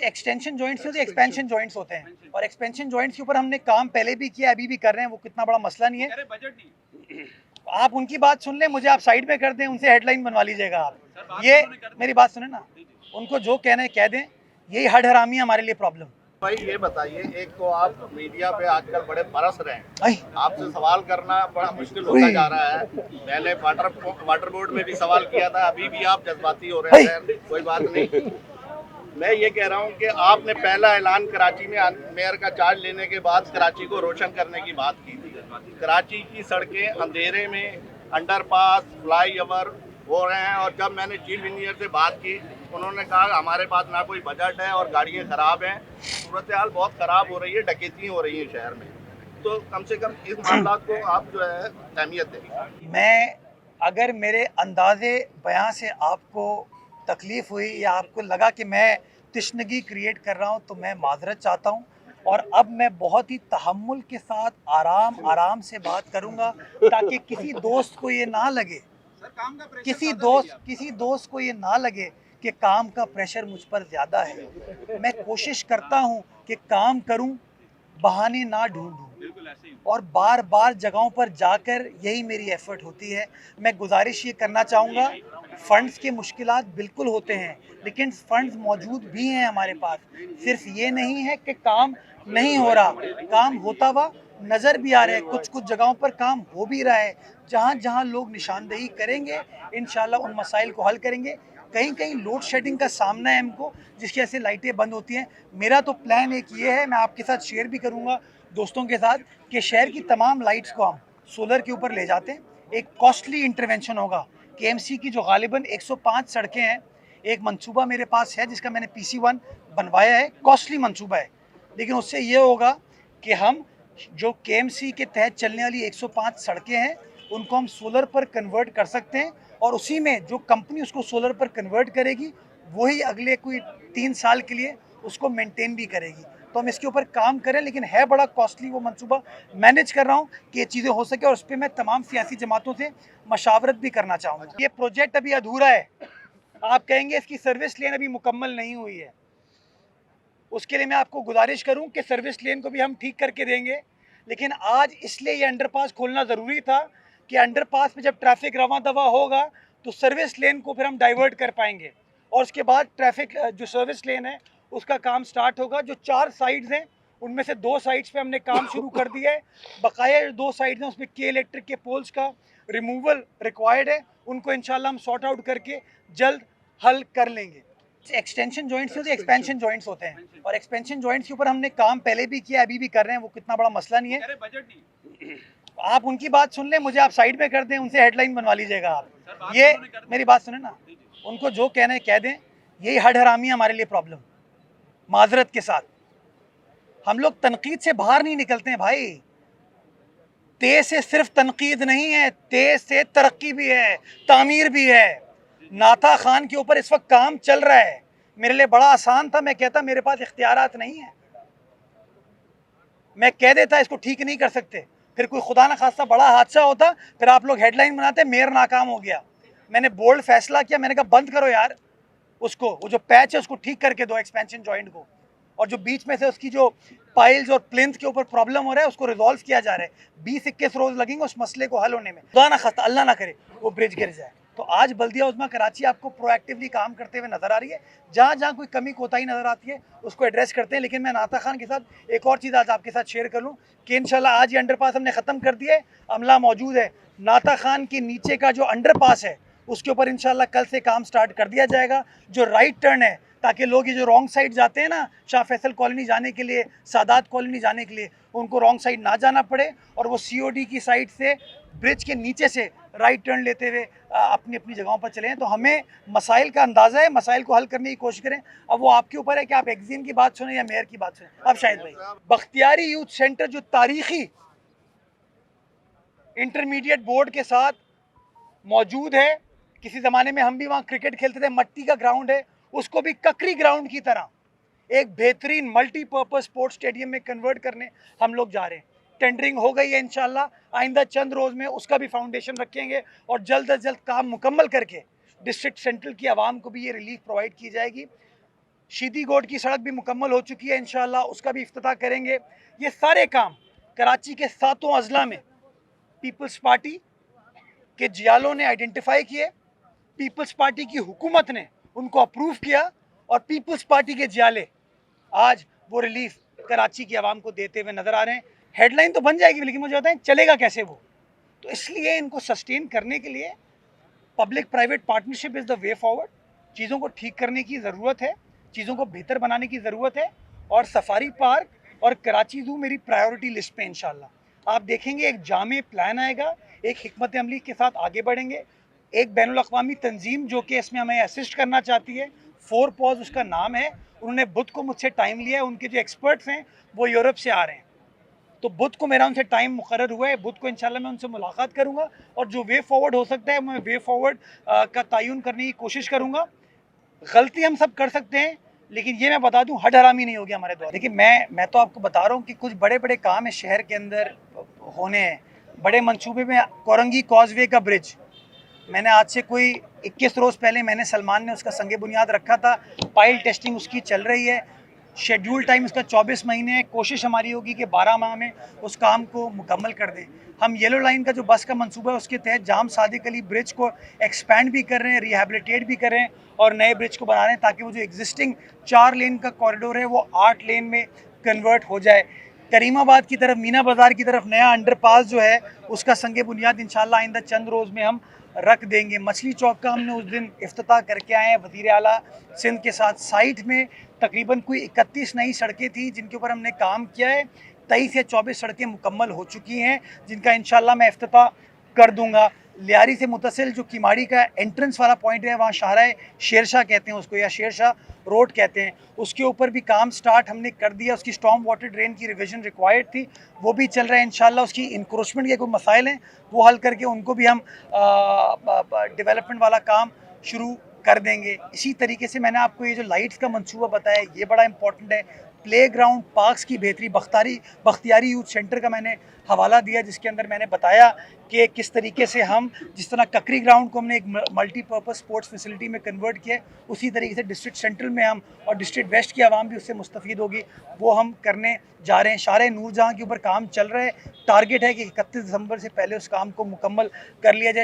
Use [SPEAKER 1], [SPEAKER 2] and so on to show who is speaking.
[SPEAKER 1] Extension joints होते हैं, expansion joints होते हैं, और एक्सपेंशन जॉइंट्स के ऊपर हमने काम पहले भी किया, अभी भी कर रहे हैं, वो कितना बड़ा मसला नहीं है। आप उनकी बात सुन लें, मुझे आप साइड में कर दें, उनसे हेडलाइन बनवा लीजिएगा आप। ये मेरी बात सुने ना, उनको जो कहना है कह दें, यही हड हरामी हमारे लिए प्रॉब्लम।
[SPEAKER 2] भाई ये बताइए, एक तो आप मीडिया पे आजकल बड़े बरस रहे हैं, आपसे सवाल करना बड़ा मुश्किल होता जा रहा है। पहले वाटर बोर्ड में भी सवाल किया था, अभी भी आप जज्बाती हो रहे हैं, कोई बात नहीं। मैं ये कह रहा हूँ कि आपने पहला ऐलान कराची में मेयर का चार्ज लेने के बाद कराची को रोशन करने की बात की थी। कराची की सड़कें अंधेरे में, अंडरपास, फ्लाईओवर हो रहे हैं, और जब मैंने चीफ इंजीनियर से बात की, उन्होंने कहा हमारे पास ना कोई बजट है और गाड़ियाँ खराब हैं, सूरत हाल बहुत ख़राब हो रही है, डकैती हो रही है शहर में। तो कम से कम इस मामला को आप जो है अहमियत दें।
[SPEAKER 1] मैं अगर मेरे अंदाज़े बयां से आपको तकलीफ़ हुई या आपको लगा कि मैं तिश्नगी क्रिएट कर रहा हूं, तो मैं माजरत चाहता हूं, और अब मैं बहुत ही तहम्मुल के साथ आराम से बात करूंगा, ताकि किसी दोस्त को ये ना लगे, किसी दोस्त को ये ना लगे कि काम का प्रेशर मुझ पर ज़्यादा है। मैं कोशिश करता हूं कि काम करूं, बहाने ना ढूंढूं, और बार बार जगहों पर जाकर यही मेरी एफर्ट होती है। मैं गुजारिश ये करना चाहूँगा, फ़ंड्स के मुश्किलात बिल्कुल होते हैं, लेकिन फ़ंड्स मौजूद भी हैं हमारे पास। सिर्फ ये नहीं है कि काम नहीं हो रहा, काम होता हुआ नज़र भी आ रहा है, कुछ कुछ जगहों पर काम हो भी रहा है। जहाँ जहाँ लोग निशानदेही करेंगे, इंशाल्लाह उन मसाइल को हल करेंगे। कहीं कहीं लोड शेडिंग का सामना है हमको, जिसकी वजह से लाइटें बंद होती हैं। मेरा तो प्लान एक ये है, मैं आपके साथ शेयर भी करूँगा दोस्तों के साथ, कि शहर की तमाम लाइट्स को हम सोलर के ऊपर ले जाते हैं। एक कॉस्टली इंटरवेंशन होगा। केएमसी की जो गालिबन 105 सड़कें हैं, एक मंसूबा मेरे पास है जिसका मैंने PC1 बनवाया है, कॉस्टली मंसूबा है, लेकिन उससे ये होगा कि हम जो केएमसी के तहत चलने वाली 105 सड़कें हैं, उनको हम सोलर पर कन्वर्ट कर सकते हैं, और उसी में जो कंपनी उसको सोलर पर कन्वर्ट करेगी, वही अगले कोई 3 साल के लिए उसको मेंटेन भी करेगी। तो हम इसके ऊपर काम करें, लेकिन है बड़ा कॉस्टली वो मंसूबा। मैनेज कर रहा हूँ कि ये चीज़ें हो सके, और उस पर मैं तमाम सियासी जमातों से मशावरत भी करना चाहूँगा। ये प्रोजेक्ट अभी अधूरा है, आप कहेंगे इसकी सर्विस लेन अभी मुकम्मल नहीं हुई है, उसके लिए मैं आपको गुजारिश करूं कि सर्विस लेन को भी हम ठीक करके देंगे। लेकिन आज इसलिए ये अंडरपास खोलना ज़रूरी था कि अंडरपास में जब ट्रैफिक रवा दवा होगा, तो सर्विस लेन को फिर हम डाइवर्ट कर पाएंगे, और उसके बाद ट्रैफिक जो सर्विस लेन है उसका काम स्टार्ट होगा। जो 4 साइड्स हैं, उनमें से 2 साइड्स पे हमने काम शुरू कर दिया है। बकाया जो 2 साइड्स हैं, उसमें के इलेक्ट्रिक के पोल्स का रिमूवल रिक्वायर्ड है, उनको इंशाल्लाह हम सॉर्ट आउट करके जल्द हल कर लेंगे। एक्सटेंशन जॉइंट्स होते हैं, एक्सपेंशन जॉइंट्स होते हैं, और एक्सपेंशन जॉइंट्स के ऊपर हमने काम पहले भी किया, अभी भी कर रहे हैं, वो कितना बड़ा मसला नहीं है। आप उनकी बात सुन लें, मुझे आप साइड में कर दें, उनसे हेडलाइन बनवा लीजिएगा आप। ये मेरी बात सुने ना, उनको जो कहना है कह दें, यही हड हरामी हमारे लिए प्रॉब्लम। माजरत के साथ, हम लोग तनकीद से बाहर नहीं निकलते हैं भाई। तेज से सिर्फ तनकीद नहीं है, तेज से तरक्की भी है, तामीर भी है। नाता खान के ऊपर इस वक्त काम चल रहा है। मेरे लिए बड़ा आसान था, मैं कहता मेरे पास इख्तियारात नहीं है, मैं कह देता इसको ठीक नहीं कर सकते, फिर कोई खुदा ना खास्ता बड़ा हादसा होता, फिर आप लोग हेडलाइन बनाते मेयर नाकाम हो गया। मैंने बोल्ड फैसला किया, मैंने कहा बंद करो यार उसको, वो जो पैच है उसको ठीक करके दो एक्सपेंशन जॉइंट को, और जो बीच में से उसकी जो पाइल्स और प्लिंथ के ऊपर प्रॉब्लम हो रहा है उसको रिजॉल्व किया जा रहा है। 20-21 रोज लगेंगे उस मसले को हल होने में। खुदा ना खास्ता, अल्लाह ना करे वो ब्रिज गिर जाए। तो आज बल्दिया उज़्मा कराची आपको प्रोएक्टिवली काम करते हुए नजर आ रही है। जहाँ जहाँ कोई कमी कोताही नजर आती है उसको एड्रेस करते हैं। लेकिन मैं नाता खान के साथ एक और चीज़ आज आपके साथ शेयर कर लूँ कि इंशाल्लाह आज ये अंडरपास हमने ख़त्म कर दिया है, अमला मौजूद है। नाता खान के नीचे का जो अंडरपास है उसके ऊपर इंशाल्लाह कल से काम स्टार्ट कर दिया जाएगा। जो राइट टर्न है, ताकि लोग ये जो रॉन्ग साइड जाते हैं ना, शाह फैसल कॉलोनी जाने के लिए, सादात कॉलोनी जाने के लिए, उनको रॉन्ग साइड ना जाना पड़े, और वो COD की साइड से ब्रिज के नीचे से राइट टर्न लेते हुए अपनी अपनी जगहों पर चलें। तो हमें मसाइल का अंदाज़ा है, मसाइल को हल करने की कोशिश करें। अब वो आपके ऊपर है कि आप एक्जिम की बात सुने या मेयर की बात सुने। अब शायद भाई, बख्तियारी यूथ सेंटर जो तारीखी इंटरमीडिएट बोर्ड के साथ मौजूद है, किसी ज़माने में हम भी वहाँ क्रिकेट खेलते थे, मट्टी का ग्राउंड है, उसको भी ककरी ग्राउंड की तरह एक बेहतरीन मल्टीपर्पज़ स्पोर्ट्स स्टेडियम में कन्वर्ट करने हम लोग जा रहे हैं। टेंडरिंग हो गई है, इंशाल्लाह आइंदा चंद रोज़ में उसका भी फाउंडेशन रखेंगे, और जल्द अज जल्द काम मुकम्मल करके डिस्ट्रिक्ट सेंट्रल की आवाम को भी ये रिलीफ प्रोवाइड की जाएगी। शीदी गोड की सड़क भी मुकम्मल हो चुकी है, इंशाल्लाह उसका भी इफ्तिताह करेंगे। ये सारे काम कराची के 7 अजला में पीपल्स पार्टी के जियालों ने आइडेंटिफाई किए, पीपल्स पार्टी की हुकूमत ने उनको अप्रूव किया और पीपल्स पार्टी के जियाले आज वो रिलीफ कराची की आवाम को देते हुए नजर आ रहे हैं। हेडलाइन तो बन जाएगी, लेकिन मुझे बताएं चलेगा कैसे वो। तो इसलिए इनको सस्टेन करने के लिए public private partnership is the way forward. चीज़ों को ठीक करने की ज़रूरत है, चीज़ों को बेहतर बनाने की ज़रूरत है, और सफारी पार्क और कराची ज़ू मेरी प्रायोरिटी लिस्ट पे इंशाल्लाह। आप देखेंगे एक जामे प्लान आएगा, एक हिकमत अमली के साथ आगे बढ़ेंगे। एक बैनुल अक़वामी तंजीम जो कि इसमें हमें असिस्ट करना चाहती है, 4 पॉज उसका नाम है, उन्होंने बुध को मुझसे टाइम लिया है। उनके जो एक्सपर्ट्स हैं वो यूरोप से आ रहे हैं, तो बुध को मेरा उनसे टाइम मुकर्रर हुआ है। बुध को इंशाल्लाह मैं उनसे मुलाकात करूंगा और जो वे फॉरवर्ड हो सकता है मैं वे फॉरवर्ड का तयन करने की कोशिश करूंगा। गलती हम सब कर सकते हैं, लेकिन ये मैं बता दूं हड हरामी नहीं होगी हमारे द्वारा। देखिए मैं तो आपको बता रहा हूँ कि कुछ बड़े बड़े काम है शहर के अंदर होने हैं। बड़े मंसूबे में कोरंगी कॉजवे का ब्रिज, मैंने आज से कोई 21 रोज़ पहले मैंने सलमान ने उसका संगे बुनियाद रखा था। पाइल टेस्टिंग उसकी चल रही है, शेड्यूल टाइम इसका 24 महीने है। कोशिश हमारी होगी कि 12 माह में उस काम को मुकम्मल कर दें। हम येलो लाइन का जो बस का मंसूबा है उसके तहत जाम सादिक अली ब्रिज को एक्सपैंड भी कर रहे हैं, रिहेबिलिटेट भी कर रहे हैं और नए ब्रिज को बना रहे हैं ताकि वो जो एग्जिस्टिंग 4 लेन का कॉरिडोर है वो 8 लेन में कन्वर्ट हो जाए। करीमाबाद की तरफ, मीना बाज़ार की तरफ नया अंडरपास जो है उसका संगे बुनियाद इंशाल्लाह आइंदा चंद रोज़ में हम रख देंगे। मछली चौक का हमने उस दिन इफ्तिताह करके आए हैं वज़ीर आला सिंध के साथ। साइट में तकरीबन कोई 31 नई सड़कें थी जिनके ऊपर हमने काम किया है। 23 या 24 सड़कें मुकम्मल हो चुकी हैं जिनका इंशाल्लाह मैं इफ्तिताह कर दूंगा। लियारी से मुतसिल जो किमाड़ी का एंट्रेंस वाला पॉइंट है, वहाँ शाहराए शेरशाह कहते हैं उसको, या शेरशाह रोड कहते हैं, उसके ऊपर भी काम स्टार्ट हमने कर दिया। उसकी स्टॉर्म वाटर ड्रेन की रिविजन रिक्वायर्ड थी, वो भी चल रहा है इंशाल्लाह। उसकी इंक्रोचमेंट के कोई मसाइल हैं वो हल करके उनको भी हम डेवलपमेंट वाला काम शुरू कर देंगे। इसी तरीके से मैंने आपको ये जो लाइट्स का मंसूबा बताया ये बड़ा इंपॉर्टेंट है। प्ले ग्राउंड पार्क्स की बेहतरी, बख्तियारी यूथ सेंटर का मैंने हवाला दिया जिसके अंदर मैंने बताया कि किस तरीके से हम, जिस तरह ककरी ग्राउंड को हमने एक मल्टीपर्पज़ स्पोर्ट्स फैसिलिटी में कन्वर्ट किया, उसी तरीके से डिस्ट्रिक्ट सेंट्रल में हम, और डिस्ट्रिक्ट वेस्ट की आवाम भी उससे मुस्तफ़ीद होगी, वो हम करने जा रहे हैं। शारे नूरजहाँ के ऊपर काम चल रहा है, टारगेट है कि 31 दिसंबर से पहले उस काम को मुकम्मल कर लिया जाए।